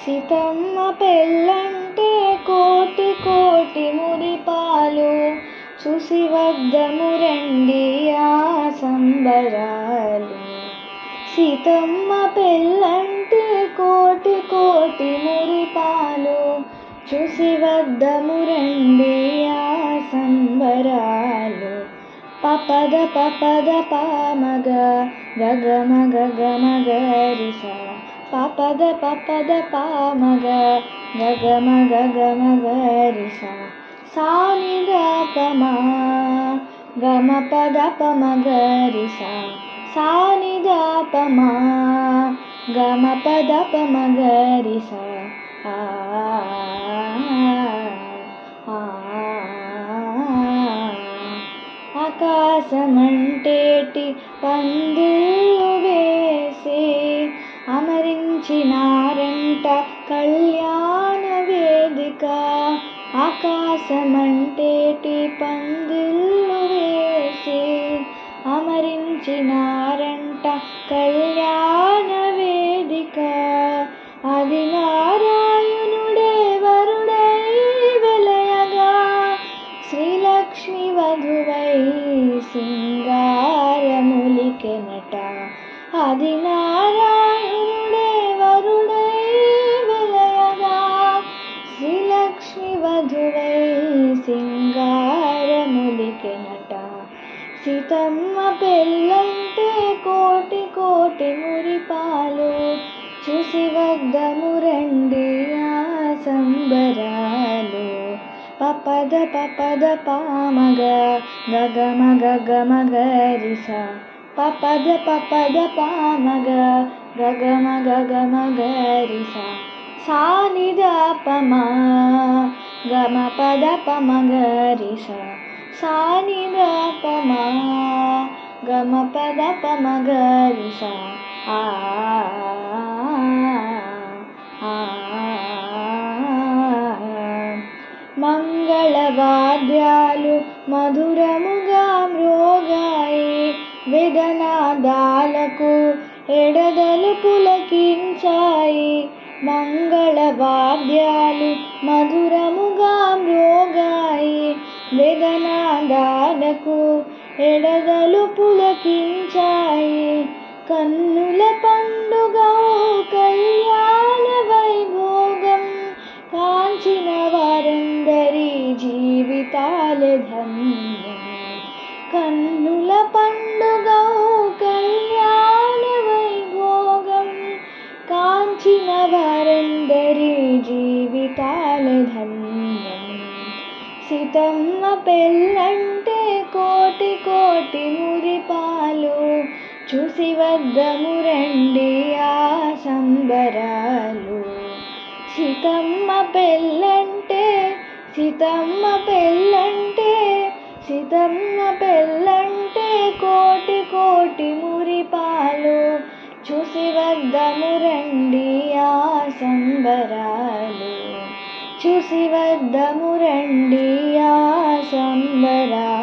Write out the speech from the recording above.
సీతమ్మ పెళ్ళంటే కోటి కోటి మురిపాలు, చూసి వద్దము రండి ఆ సంబరాలు. సీతమ్మ పెళ్ళంటే కోటి కోటి మురిపాలు, చూసి వద్దము రండి ఆ సంబరాలు. పపద పపద పామగ గగమ గగమ గరిస, పపద పపద పామగ గగమ గగమ గరిస, సానిద పమా గమ పద పమ గరిస, సానిద పమా గమ పద పమ గరిస. ఆకాశమంటేటి పందిళ్ళు వేసి అమరించినారంట కళ్యాణ వేదిక. ఆకాశమంటేటి పందిళ్ళు వేసి అమరించినారంట కళ్యాణ వేదిక. అది నారాయణుడే వరుడై వెలయగా, శ్రీలక్ష్మి వధువై సింగారములికెనట. అది నారాయణుడే వరుడై వెలయగా, శ్రీలక్ష్మి వధువై సింగారములికెనట. సీతమ్మ పెళ్ళంటే కోటి కోటి మురిపాలు, చూసి వద్దము రండి ఆ సంబరాలు. పపద పపద పామగ గగమ గగమ గరిస, పపద పపద పామగ గగమ గగమ గరిస, సానిద పమా గమ పద పమ గరిస, సానిద పమా గమ పద పమ గరిస. మంగళవాద్యాలు మధురముగా మ్రోగాయి, వేదనాదాలకు ఎడదలు పులకించాయి. మంగళవాద్యాలు మధురముగా మ్రోగాయి, వేదనాదాలకు ఎడదలు పులకించాయి. కన్నుల పండుగ కళ్యాణ వైభోగం, కాంచిన వారందరి జీవితాలే ధన్యం. కన్నుల పండుగ కళ్యాణ వైభోగం, కాంచిన వారందరి జీవితాలే ధన్యం. సీతమ్మ పెళ్ళంటే కోటి కోటి మురిపాలు, చూసి వద్దము రండి ఆ సంబరాలు. సీతమ్మ పెళ్ళంటే సీతమ్మ పెళ్ళంటే సీతమ్మ పెళ్ళంటే కోటి కోటి మురిపాలు, చూసి వద్దము రండి ఆ సంబరాలు. చూసి వద్దము రండి ఆ సంబరాలు.